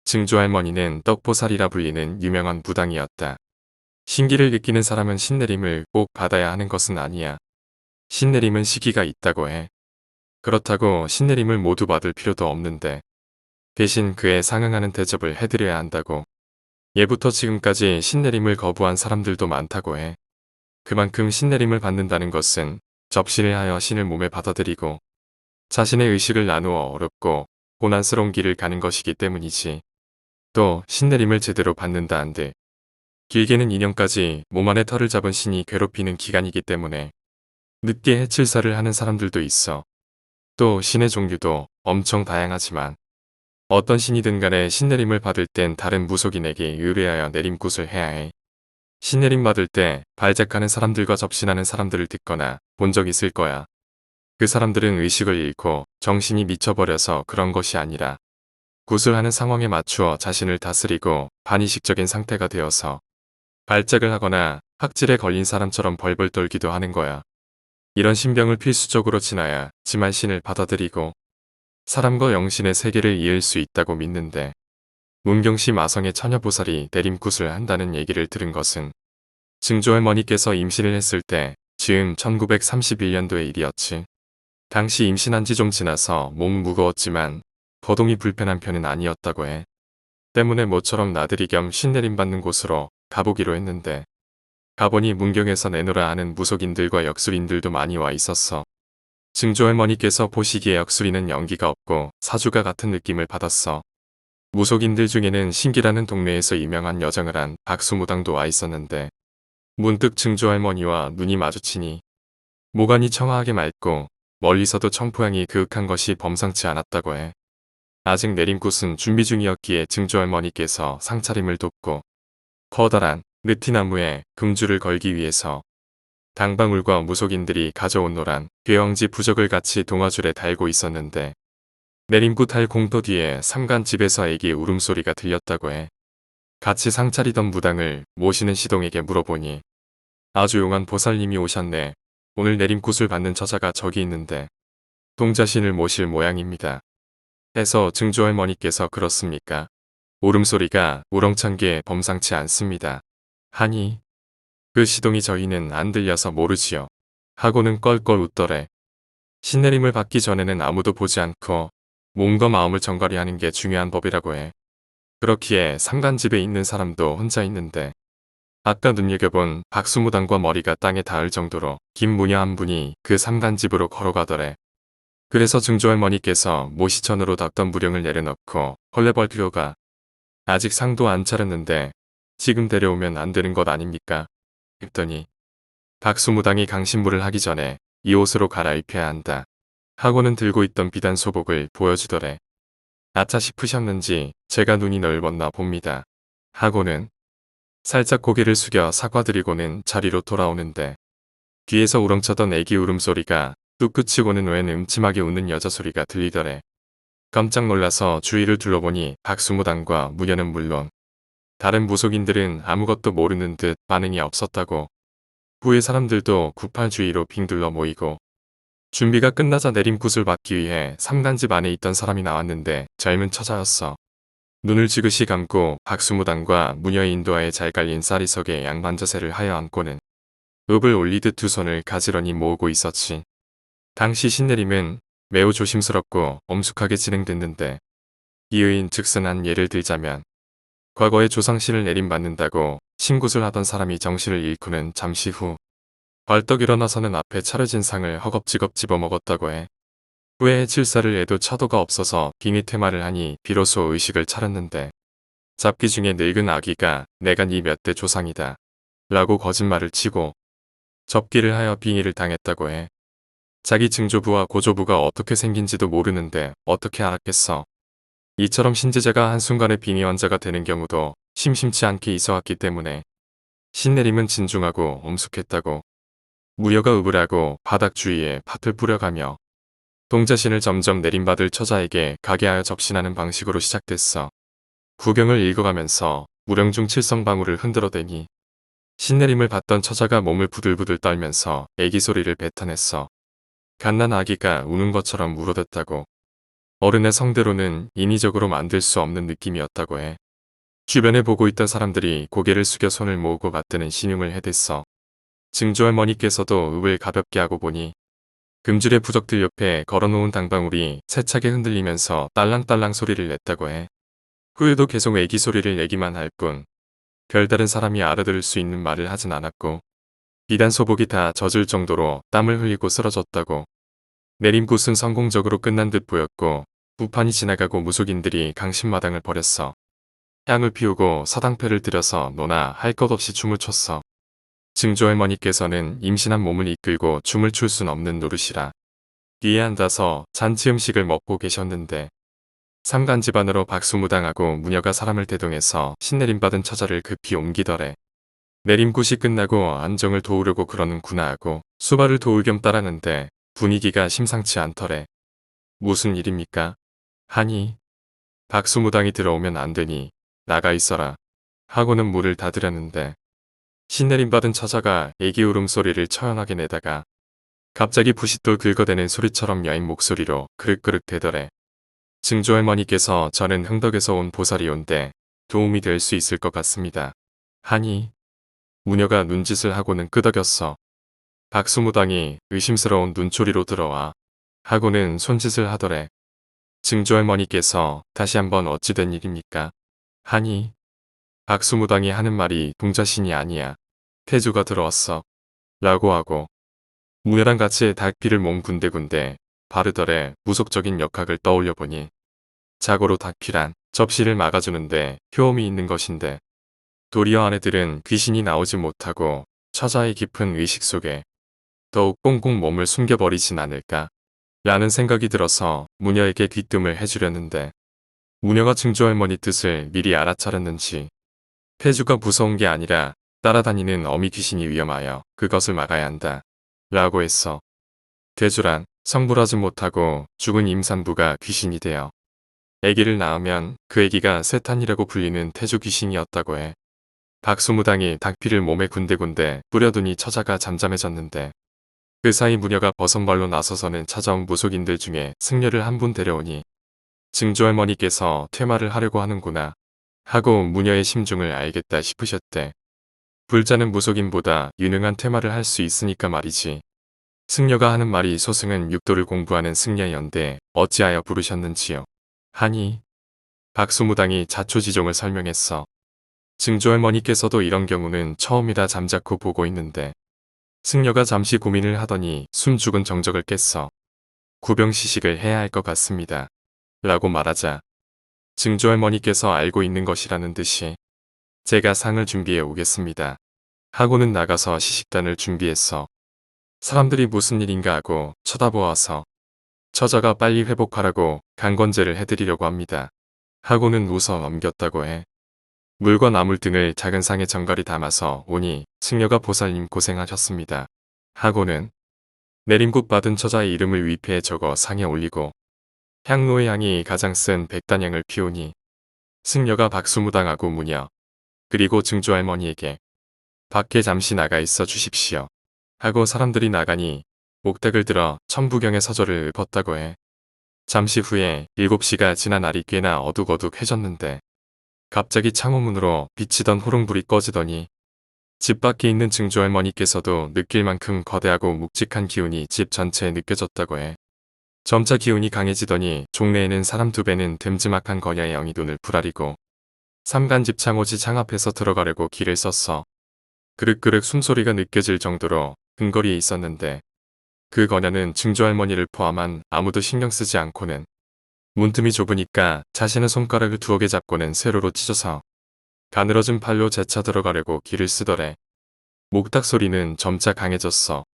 증조할머니는 떡보살이라 불리는 유명한 무당이었다. 신기를 느끼는 사람은 신내림을 꼭 받아야 하는 것은 아니야. 신내림은 시기가 있다고 해. 그렇다고 신내림을 모두 받을 필요도 없는데 대신 그에 상응하는 대접을 해드려야 한다고. 예부터 지금까지 신내림을 거부한 사람들도 많다고 해. 그만큼 신내림을 받는다는 것은 접신을 하여 신을 몸에 받아들이고 자신의 의식을 나누어 어렵고 고난스러운 길을 가는 것이기 때문이지. 또 신내림을 제대로 받는다 한들 길게는 2년까지 몸 안에 털을 잡은 신이 괴롭히는 기간이기 때문에 늦게 해칠사를 하는 사람들도 있어. 또 신의 종류도 엄청 다양하지만 어떤 신이든 간에 신내림을 받을 땐 다른 무속인에게 의뢰하여 내림굿을 해야 해. 신내림 받을 때 발작하는 사람들과 접신하는 사람들을 듣거나 본 적 있을 거야. 그 사람들은 의식을 잃고 정신이 미쳐버려서 그런 것이 아니라 굿을 하는 상황에 맞추어 자신을 다스리고 반의식적인 상태가 되어서 발작을 하거나 학질에 걸린 사람처럼 벌벌 떨기도 하는 거야. 이런 신병을 필수적으로 지나야 지만신을 받아들이고 사람과 영신의 세계를 이을 수 있다고 믿는데 문경시 마성의 처녀보살이 내림굿을 한다는 얘기를 들은 것은 증조할머니께서 임신을 했을 때 즈음 1931년도의 일이었지. 당시 임신한 지 좀 지나서 몸은 무거웠지만 거동이 불편한 편은 아니었다고 해. 때문에 모처럼 나들이 겸 신내림 받는 곳으로 가보기로 했는데 가보니 문경에서 내노라 하는 무속인들과 역술인들도 많이 와 있었어. 증조할머니께서 보시기에 역술인은 연기가 없고 사주가 같은 느낌을 받았어. 무속인들 중에는 신기라는 동네에서 유명한 여정을 한 박수무당도 와 있었는데 문득 증조할머니와 눈이 마주치니 모간이 청아하게 맑고 멀리서도 청포향이 그윽한 것이 범상치 않았다고 해. 아직 내림굿은 준비 중이었기에 증조할머니께서 상차림을 돕고 커다란 느티나무에 금줄을 걸기 위해서 당방울과 무속인들이 가져온 노란 괴왕지 부적을 같이 동아줄에 달고 있었는데 내림굿 할 공터 뒤에 삼간집에서 애기 울음소리가 들렸다고 해. 같이 상차리던 무당을 모시는 시동에게 물어보니 아주 용한 보살님이 오셨네. 오늘 내림굿을 받는 처자가 저기 있는데 동자신을 모실 모양입니다. 해서 증조할머니께서 그렇습니까? 울음소리가 우렁찬 게 범상치 않습니다. 하니 그 시동이 저희는 안 들려서 모르지요. 하고는 껄껄 웃더래. 신내림을 받기 전에는 아무도 보지 않고 몸과 마음을 정갈히 하는 게 중요한 법이라고 해. 그렇기에 삼간집에 있는 사람도 혼자 있는데 아까 눈여겨본 박수무당과 머리가 땅에 닿을 정도로 긴 무녀 한 분이 그 삼간집으로 걸어가더래. 그래서 증조할머니께서 모시천으로 닦던 무령을 내려놓고 헐레벌 필요가 아직 상도 안 차렸는데 지금 데려오면 안 되는 것 아닙니까? 했더니 박수무당이 강신무를 하기 전에 이 옷으로 갈아입혀야 한다. 하고는 들고 있던 비단 소복을 보여주더래. 아차 싶으셨는지 제가 눈이 넓었나 봅니다. 하고는 살짝 고개를 숙여 사과드리고는 자리로 돌아오는데 뒤에서 우렁차던 애기 울음소리가 뚝 그치고는 웬 음침하게 웃는 여자 소리가 들리더래. 깜짝 놀라서 주위를 둘러보니 박수무당과 무녀는 물론 다른 무속인들은 아무것도 모르는 듯 반응이 없었다고. 후에 사람들도 구팔 주위로 빙둘러 모이고 준비가 끝나자 내림굿을 받기 위해 삼간집 안에 있던 사람이 나왔는데 젊은 처자였어. 눈을 지그시 감고 박수무당과 무녀의 인도하에 잘 깔린 쌀이석에 양반자세를 하여 앉고는 읍을 올리듯 두 손을 가지런히 모으고 있었지. 당시 신내림은 매우 조심스럽고 엄숙하게 진행됐는데 이의인 즉슨 예를 들자면 과거에 조상신을 내림받는다고 신굿을 하던 사람이 정신을 잃고는 잠시 후 벌떡 일어나서는 앞에 차려진 상을 허겁지겁 집어먹었다고 해. 후에 칠사를 해도 차도가 없어서 빙의 퇴마를 하니 비로소 의식을 차렸는데 잡기 중에 늙은 아기가 내가 네 몇 대 조상이다 라고 거짓말을 치고 접기를 하여 빙의를 당했다고 해. 자기 증조부와 고조부가 어떻게 생긴지도 모르는데 어떻게 알았겠어. 이처럼 신제자가 한순간에 빙의 환자가 되는 경우도 심심치 않게 있어왔기 때문에 신내림은 진중하고 엄숙했다고. 무녀가 읍을 하고 바닥 주위에 팥을 뿌려가며 동자신을 점점 내림받을 처자에게 가게 하여 접신하는 방식으로 시작됐어. 구경을 읽어가면서 무령중 칠성방울을 흔들어대니 신내림을 받던 처자가 몸을 부들부들 떨면서 애기 소리를 뱉어냈어. 갓난 아기가 우는 것처럼 울어댔다고. 어른의 성대로는 인위적으로 만들 수 없는 느낌이었다고 해. 주변에 보고 있던 사람들이 고개를 숙여 손을 모으고 맞드는 신용을 해댔어. 증조할머니께서도 입을 가볍게 하고 보니 금줄의 부적들 옆에 걸어놓은 당방울이 세차게 흔들리면서 딸랑딸랑 소리를 냈다고 해. 후에도 계속 애기 소리를 내기만 할 뿐 별다른 사람이 알아들을 수 있는 말을 하진 않았고 비단 소복이 다 젖을 정도로 땀을 흘리고 쓰러졌다고. 내림굿은 성공적으로 끝난 듯 보였고 부판이 지나가고 무속인들이 강신마당을 벌였어. 향을 피우고 사당패를 들여서 노나 할 것 없이 춤을 췄어. 증조할머니께서는 임신한 몸을 이끌고 춤을 출 순 없는 노릇이라 뒤에 앉아서 잔치 음식을 먹고 계셨는데 삼간 집안으로 박수무당하고 무녀가 사람을 대동해서 신내림받은 처자를 급히 옮기더래. 내림굿이 끝나고 안정을 도우려고 그러는구나 하고 수발을 도울 겸 따라는데 분위기가 심상치 않더래. 무슨 일입니까? 하니 박수무당이 들어오면 안 되니 나가 있어라 하고는 문을 닫으려는데 신내림받은 처자가 애기 울음소리를 처연하게 내다가 갑자기 부싯돌 긁어대는 소리처럼 여인 목소리로 그릇그릇 대더래. 증조할머니께서 저는 흥덕에서 온 보살이 온데 도움이 될 수 있을 것 같습니다. 하니 무녀가 눈짓을 하고는 끄덕였어. 박수무당이 의심스러운 눈초리로 들어와 하고는 손짓을 하더래. 증조할머니께서 다시 한번 어찌 된 일입니까? 하니 박수무당이 하는 말이 동자신이 아니야. 태주가 들어왔어. 라고 하고 무녀랑 같이 닭피를 몸 군데군데 바르더래. 무속적인 역학을 떠올려 보니 자고로 닭피란 접시를 막아주는데 효험이 있는 것인데 도리어 아내들은 귀신이 나오지 못하고 처자의 깊은 의식 속에 더욱 꽁꽁 몸을 숨겨버리진 않을까 라는 생각이 들어서 무녀에게 귀뜸을 해주려는데 무녀가 증조할머니 뜻을 미리 알아차렸는지 태주가 무서운 게 아니라 따라다니는 어미 귀신이 위험하여 그것을 막아야 한다 라고 했어. 태주란 성불하지 못하고 죽은 임산부가 귀신이 되어 아기를 낳으면 그 아기가 세탄이라고 불리는 태주 귀신이었다고 해. 박수무당이 닭피를 몸에 군데군데 뿌려두니 처자가 잠잠해졌는데 그 사이 무녀가 버선발로 나서서는 찾아온 무속인들 중에 승려를 한 분 데려오니 증조할머니께서 퇴마를 하려고 하는구나 하고 무녀의 심중을 알겠다 싶으셨대. 불자는 무속인보다 유능한 퇴마를 할 수 있으니까 말이지. 승려가 하는 말이 소승은 육도를 공부하는 승려연데 어찌하여 부르셨는지요. 하니 박수무당이 자초지종을 설명했어. 증조할머니께서도 이런 경우는 처음이라 잠자코 보고 있는데 승려가 잠시 고민을 하더니 숨죽은 정적을 깼어. 구병시식을 해야 할 것 같습니다. 라고 말하자 증조할머니께서 알고 있는 것이라는 듯이 제가 상을 준비해 오겠습니다. 하고는 나가서 시식단을 준비했어. 사람들이 무슨 일인가 하고 쳐다보아서 처자가 빨리 회복하라고 강건제를 해드리려고 합니다. 하고는 웃어 넘겼다고 해. 물과 나물 등을 작은 상에 정갈이 담아서 오니 승려가 보살님 고생하셨습니다. 하고는 내림굿 받은 처자의 이름을 위패에 적어 상에 올리고 향로의 향이 가장 쓴 백단향을 피우니 승려가 박수무당하고 무녀 그리고 증조할머니에게 밖에 잠시 나가 있어 주십시오. 하고 사람들이 나가니 목탁을 들어 천부경의 서절을 읊었다고 해. 잠시 후에 7시가 지난 날이 꽤나 어둑어둑해졌는데 갑자기 창호문으로 비치던 호롱불이 꺼지더니 집 밖에 있는 증조할머니께서도 느낄 만큼 거대하고 묵직한 기운이 집 전체에 느껴졌다고 해. 점차 기운이 강해지더니 종래에는 사람 2배는 듬지막한 거냐의 영이 눈을 부라리고 삼간집 창호지 창 앞에서 들어가려고 길을 썼어. 그륵그륵 숨소리가 느껴질 정도로 근거리에 있었는데 그 거냐는 증조할머니를 포함한 아무도 신경 쓰지 않고는 문틈이 좁으니까 자신의 손가락을 2개 잡고는 세로로 찢어서 가늘어진 팔로 재차 들어가려고 길을 쓰더래. 목탁 소리는 점차 강해졌어.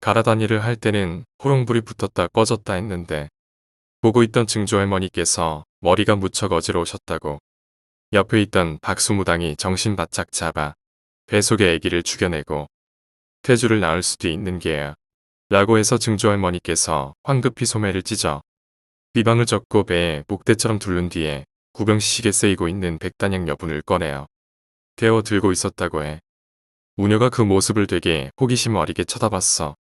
갈아다니를 할 때는 호롱불이 붙었다 꺼졌다 했는데 보고 있던 증조할머니께서 머리가 무척 어지러우셨다고. 옆에 있던 박수무당이 정신 바짝 잡아 뱃속의 아기를 죽여내고 태주를 낳을 수도 있는 게야 라고 해서 증조할머니께서 황급히 소매를 찢어 비방을 젓고 배에 목대처럼 둘른 뒤에 구병시식에 쓰이고 있는 백단향 여분을 꺼내어 데워 들고 있었다고 해. 무녀가 그 모습을 되게 호기심 어리게 쳐다봤어.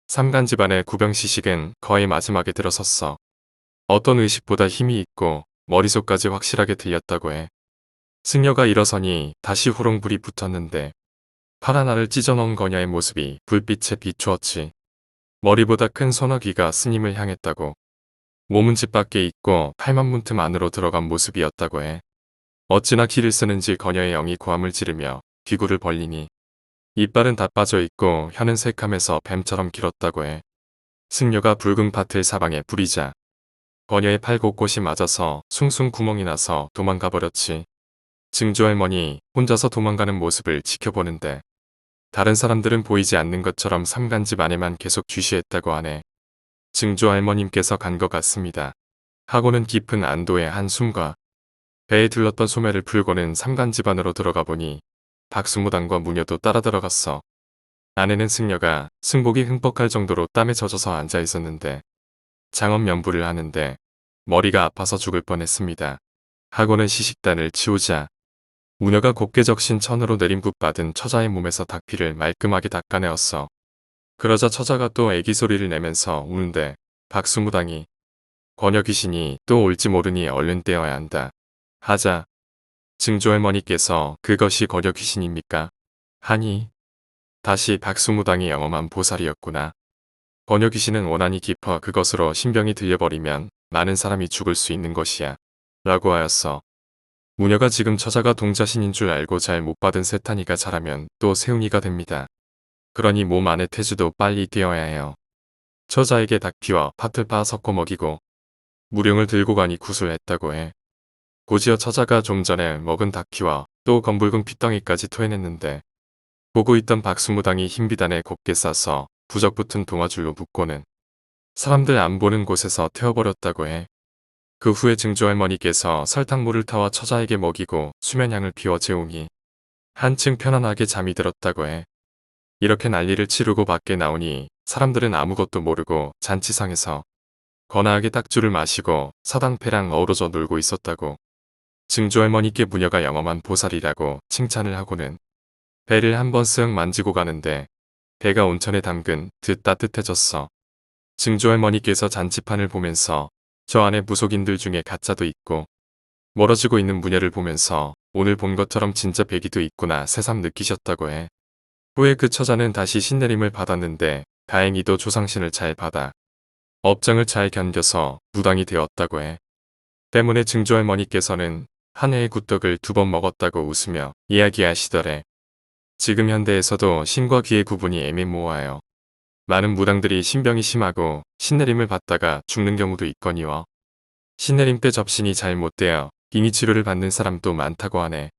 삼간 집안의 구병시식은 거의 마지막에 들어섰어. 어떤 의식보다 힘이 있고 머릿속까지 확실하게 들렸다고 해. 승려가 일어서니 다시 호롱불이 붙었는데 파란 알을 찢어놓은 거녀의 모습이 불빛에 비추었지. 머리보다 큰 소나기가 스님을 향했다고. 몸은 집 밖에 있고 팔만 문틈 안으로 들어간 모습이었다고 해. 어찌나 기를 쓰는지 거녀의 영이 고함을 지르며 귀구를 벌리니 이빨은 다 빠져 있고 혀는 새카매서 뱀처럼 길었다고 해. 승려가 붉은 밭을 사방에 뿌리자 거녀의 팔 곳곳이 맞아서 숭숭 구멍이 나서 도망가 버렸지. 증조 할머니 혼자서 도망가는 모습을 지켜보는데 다른 사람들은 보이지 않는 것처럼 삼간집 안에만 계속 주시했다고 하네. 증조 할머님께서 간 것 같습니다. 하고는 깊은 안도의 한숨과 배에 들렀던 소매를 풀고는 삼간집 안으로 들어가 보니 박수무당과 무녀도 따라 들어갔어. 안에는 승려가 승복이 흠뻑할 정도로 땀에 젖어서 앉아 있었는데 장엄 연부를 하는데 머리가 아파서 죽을 뻔했습니다. 하고는 시식단을 치우자 무녀가 곱게 적신 천으로 내림굿 받은 처자의 몸에서 닭피를 말끔하게 닦아내었어. 그러자 처자가 또 애기 소리를 내면서 우는데 박수무당이 권여 귀신이 또 올지 모르니 얼른 떼어야 한다. 하자 증조 할머니께서 그것이 권여 귀신입니까? 하니 다시 박수무당이 영험한 보살이었구나. 권여 귀신은 원한이 깊어 그것으로 신병이 들려버리면 많은 사람이 죽을 수 있는 것이야. 라고 하였어. 무녀가 지금 처자가 동자신인 줄 알고 잘 못 받은 세탄이가 자라면 또 세웅이가 됩니다. 그러니 몸 안의 태주도 빨리 떼어야 해요. 처자에게 닭피와 팥을 섞어 먹이고 무령을 들고 가니 구술했다고 해. 고지어 처자가 좀 전에 먹은 닭피와 또 검붉은 핏덩이까지 토해냈는데 보고 있던 박수무당이 흰비단에 곱게 싸서 부적 붙은 동아줄로 묶고는 사람들 안 보는 곳에서 태워버렸다고 해. 그 후에 증조 할머니께서 설탕물을 타와 처자에게 먹이고 수면향을 피워 재우니 한층 편안하게 잠이 들었다고 해. 이렇게 난리를 치르고 밖에 나오니 사람들은 아무것도 모르고 잔치상에서 거나하게 딱주를 마시고 사당패랑 어우러져 놀고 있었다고. 증조 할머니께 무녀가 영험한 보살이라고 칭찬을 하고는 배를 한번 쓱 만지고 가는데 배가 온천에 담근 듯 따뜻해졌어. 증조 할머니께서 잔치판을 보면서 저 안에 무속인들 중에 가짜도 있고 멀어지고 있는 무녀를 보면서 오늘 본 것처럼 진짜 배기도 있구나 새삼 느끼셨다고 해. 후에 그 처자는 다시 신내림을 받았는데 다행히도 조상신을 잘 받아 업장을 잘 견뎌서 무당이 되었다고 해. 때문에 증조 할머니께서는 한 해의 굿떡을 2번 먹었다고 웃으며 이야기하시더래. 지금 현대에서도 신과 귀의 구분이 애매모호하여 많은 무당들이 신병이 심하고 신내림을 받다가 죽는 경우도 있거니와 신내림 때 접신이 잘 못되어 기미 치료를 받는 사람도 많다고 하네.